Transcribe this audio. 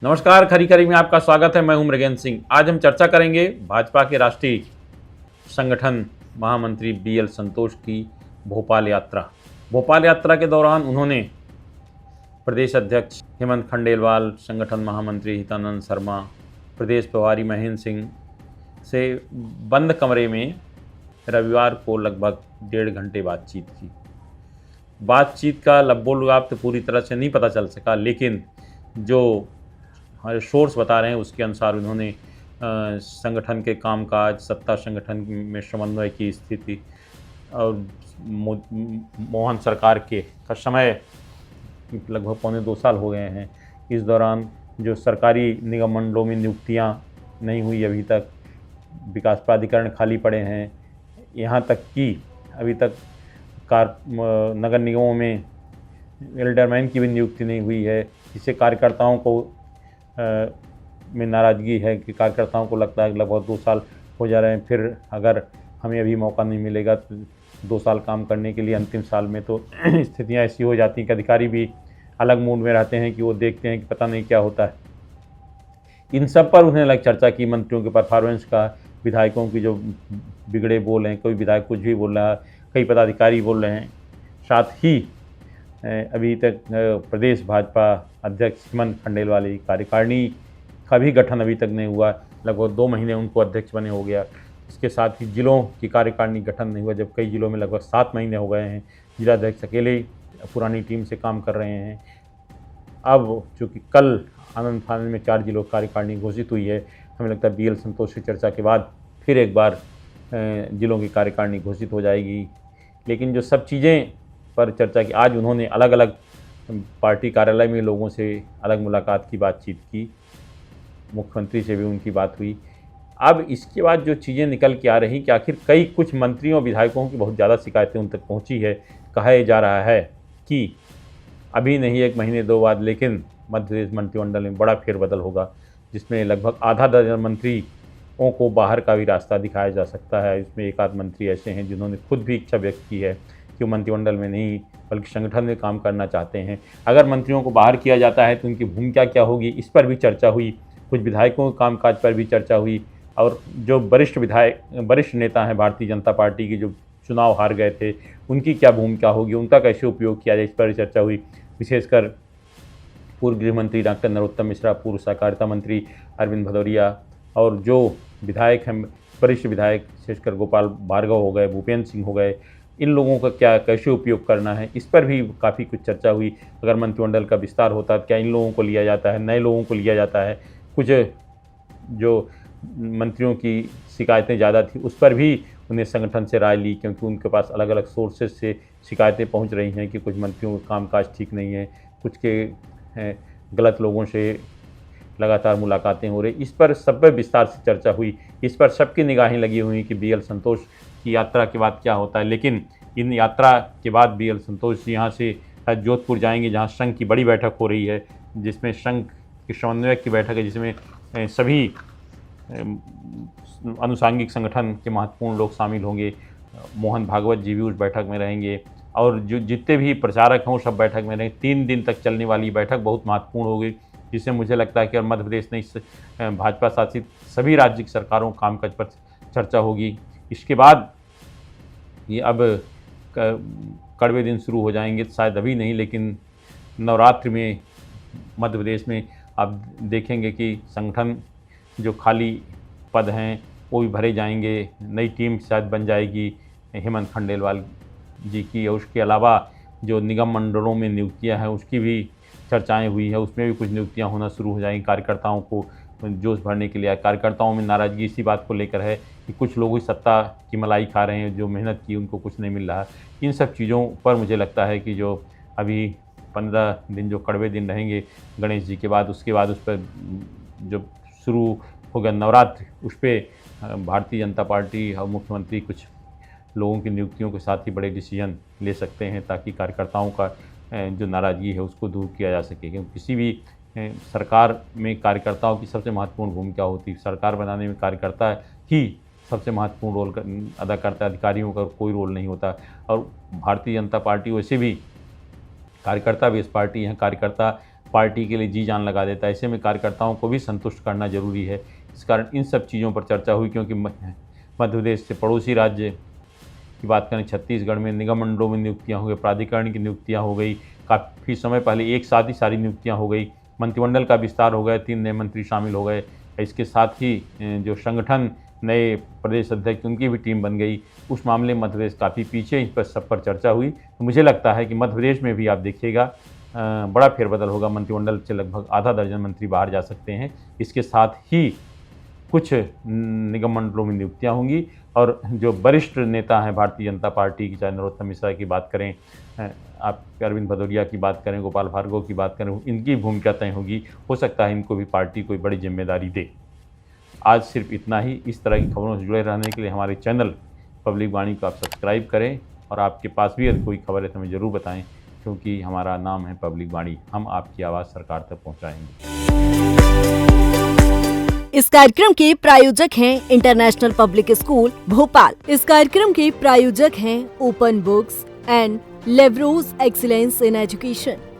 नमस्कार, खरी खरी में आपका स्वागत है। मैं हूं मृगेंद्र सिंह। आज हम चर्चा करेंगे भाजपा के राष्ट्रीय संगठन महामंत्री बीएल संतोष की भोपाल यात्रा। भोपाल यात्रा के दौरान उन्होंने प्रदेश अध्यक्ष हेमंत खंडेलवाल, संगठन महामंत्री हितानंद शर्मा, प्रदेश प्रभारी महेंद्र सिंह से बंद कमरे में रविवार को लगभग 1.5 घंटे बातचीत की। बातचीत का लब्बो-लुआब तो पूरी तरह से नहीं पता चल सका, लेकिन जो हमारे सोर्स बता रहे हैं उसके अनुसार उन्होंने संगठन के कामकाज, सत्ता संगठन में समन्वय की स्थिति और मोहन सरकार के का समय लगभग 1.25 साल हो गए हैं। इस दौरान जो सरकारी निगम मंडलों में नियुक्तियां नहीं हुई अभी तक, विकास प्राधिकरण खाली पड़े हैं, यहाँ तक कि अभी तक नगर निगमों में एल्डरमैन की भी नियुक्ति नहीं हुई है, जिससे कार्यकर्ताओं को में नाराज़गी है कि कार्यकर्ताओं को लगता है कि लगभग 2 साल हो जा रहे हैं, फिर अगर हमें अभी मौका नहीं मिलेगा तो 2 साल काम करने के लिए अंतिम साल में तो स्थितियां ऐसी हो जाती हैं कि अधिकारी भी अलग मूड में रहते हैं कि वो देखते हैं कि पता नहीं क्या होता है। इन सब पर उन्होंने चर्चा की, मंत्रियों के परफॉर्मेंस का, विधायकों की जो बिगड़े बोल हैं, कोई विधायक कुछ भी बोल रहा है, कई पदाधिकारी बोल रहे हैं। साथ ही अभी तक प्रदेश भाजपा अध्यक्ष हेमंत खंडेलवाल की कार्यकारिणी का भी गठन अभी तक नहीं हुआ, लगभग 2 महीने उनको अध्यक्ष बने हो गया। इसके साथ ही जिलों की कार्यकारिणी गठन नहीं हुआ, जब कई जिलों में लगभग 7 महीने हो गए हैं। जिलाध्यक्ष अकेले पुरानी टीम से काम कर रहे हैं। अब चूँकि कल आनंद फानंद में 4 जिलों की कार्यकारिणी घोषित हुई है, हमें लगता है बीएल संतोष की चर्चा के बाद फिर एक बार जिलों की कार्यकारिणी घोषित हो जाएगी। लेकिन जो सब चीज़ें पर चर्चा की, आज उन्होंने अलग अलग पार्टी कार्यालय में लोगों से अलग मुलाकात की, बातचीत की, मुख्यमंत्री से भी उनकी बात हुई। अब इसके बाद जो चीज़ें निकल के आ रही कि आखिर कुछ मंत्रियों और विधायकों की बहुत ज़्यादा शिकायतें उन तक पहुंची है। कहा जा रहा है कि अभी नहीं 1 महीने 2 बाद, लेकिन मध्य प्रदेश मंत्रिमंडल में बड़ा फेरबदल होगा, जिसमें लगभग आधा दर्जन मंत्रियों को बाहर का भी रास्ता दिखाया जा सकता है। इसमें एक आध मंत्री ऐसे हैं जिन्होंने खुद भी इच्छा व्यक्त की है कि वो मंत्रिमंडल में नहीं बल्कि संगठन में काम करना चाहते हैं। अगर मंत्रियों को बाहर किया जाता है तो उनकी भूमिका क्या होगी, इस पर भी चर्चा हुई। कुछ विधायकों के कामकाज पर भी चर्चा हुई, और जो वरिष्ठ नेता हैं भारतीय जनता पार्टी के, जो चुनाव हार गए थे, उनकी क्या भूमिका होगी, उनका कैसे उपयोग किया जाए, इस पर चर्चा हुई। विशेषकर पूर्व गृह मंत्री डॉक्टर नरोत्तम मिश्रा, पूर्व सहकारिता मंत्री अरविंद भदौरिया, और जो विधायक हैं, वरिष्ठ विधायक, विशेषकर गोपाल भार्गव हो गए, भूपेंद्र सिंह हो गए, इन लोगों का क्या कैसे उपयोग करना है, इस पर भी काफ़ी कुछ चर्चा हुई। अगर मंत्रिमंडल का विस्तार होता है, क्या इन लोगों को लिया जाता है, नए लोगों को लिया जाता है। कुछ जो मंत्रियों की शिकायतें ज़्यादा थी, उस पर भी उन्हें संगठन से राय ली, क्योंकि उनके पास अलग अलग सोर्सेज से शिकायतें पहुंच रही हैं कि कुछ मंत्रियों का कामकाज ठीक नहीं है, कुछ के गलत लोगों से लगातार मुलाकातें हो रही। इस पर सब पर विस्तार से चर्चा हुई। इस पर सबकी निगाहें लगी हुई कि बीएल संतोष की यात्रा के बाद क्या होता है। लेकिन इन यात्रा के बाद बीएल संतोष जी यहाँ से जोधपुर जाएंगे, जहाँ संघ की बड़ी बैठक हो रही है, जिसमें संघ के समन्वयक की बैठक है, जिसमें सभी अनुषांगिक संगठन के महत्वपूर्ण लोग शामिल होंगे। मोहन भागवत जी भी उस बैठक में रहेंगे, और जो जितने भी प्रचारक हों सब बैठक में रहेंगे। 3 दिन तक चलने वाली बैठक बहुत महत्वपूर्ण होगी, जिससे मुझे लगता है कि मध्य प्रदेश नहीं, भाजपा शासित सभी राज्य की सरकारों कामकाज पर चर्चा होगी। इसके बाद ये अब कड़वे दिन शुरू हो जाएंगे, शायद अभी नहीं, लेकिन नवरात्रि में मध्य प्रदेश में आप देखेंगे कि संगठन जो खाली पद हैं वो भी भरे जाएंगे। नई टीम शायद बन जाएगी हेमंत खंडेलवाल जी की, और उसके अलावा जो निगम मंडलों में नियुक्तियां हैं उसकी भी चर्चाएं हुई है, उसमें भी कुछ नियुक्तियां होना शुरू हो जाएंगी। कार्यकर्ताओं को जोश भरने के लिए, कार्यकर्ताओं में नाराज़गी इसी बात को लेकर है कि कुछ लोग इस सत्ता की मलाई खा रहे हैं, जो मेहनत की उनको कुछ नहीं मिल रहा। इन सब चीज़ों पर मुझे लगता है कि जो अभी 15 दिन जो कड़वे दिन रहेंगे गणेश जी के बाद, उसके बाद उस पर जो शुरू होगा नवरात्र, उस पर भारतीय जनता पार्टी और मुख्यमंत्री कुछ लोगों की नियुक्तियों के साथ ही बड़े डिसीजन ले सकते हैं, ताकि कार्यकर्ताओं का जो नाराज़गी है उसको दूर किया जा सके। क्योंकि किसी भी सरकार में कार्यकर्ताओं की सबसे महत्वपूर्ण भूमिका होती है। सरकार बनाने में कार्यकर्ता ही सबसे महत्वपूर्ण रोल अदा करता है, अधिकारियों का कोई रोल नहीं होता। और भारतीय जनता पार्टी वैसे भी कार्यकर्ता बेस पार्टी है, कार्यकर्ता पार्टी के लिए जी जान लगा देता है। ऐसे में कार्यकर्ताओं को भी संतुष्ट करना जरूरी है। इस कारण इन सब चीज़ों पर चर्चा हुई, क्योंकि मध्य प्रदेश से पड़ोसी राज्य की बात करें, छत्तीसगढ़ में निगम मंडलों में नियुक्तियां हो गई, प्राधिकरण की नियुक्तियां हो गई, काफ़ी समय पहले एक साथ ही सारी नियुक्तियां हो गई, मंत्रिमंडल का विस्तार हो गया, 3 नए मंत्री शामिल हो गए। इसके साथ ही जो संगठन नए प्रदेश अध्यक्ष उनकी भी टीम बन गई। उस मामले में मध्य प्रदेश काफ़ी पीछे, इस पर सब पर चर्चा हुई। तो मुझे लगता है कि मध्य प्रदेश में भी आप देखिएगा बड़ा फेरबदल होगा। मंत्रिमंडल से लगभग आधा दर्जन मंत्री बाहर जा सकते हैं। इसके साथ ही कुछ निगम मंडलों में नियुक्तियां होंगी और जो वरिष्ठ नेता हैं भारतीय जनता पार्टी की, चाहे नरोत्तम मिश्रा की बात करें, आप अरविंद भदौरिया की बात करें, गोपाल भार्गव की बात करें, इनकी भूमिका तय होगी। हो सकता है इनको भी पार्टी कोई बड़ी जिम्मेदारी दे। आज सिर्फ इतना ही। इस तरह की खबरों से जुड़े रहने के लिए हमारे चैनल पब्लिक वाणी को आप सब्सक्राइब करें और आपके पास भी अगर कोई खबर है तो हमें ज़रूर बताएं, क्योंकि हमारा नाम है पब्लिक वाणी। हम आपकी आवाज़ सरकार तक पहुंचाएंगे। इस कार्यक्रम के प्रायोजक हैं इंटरनेशनल पब्लिक स्कूल भोपाल। इस कार्यक्रम के प्रायोजक हैं ओपन बुक्स एंड लेवरोज एक्सीलेंस इन एजुकेशन।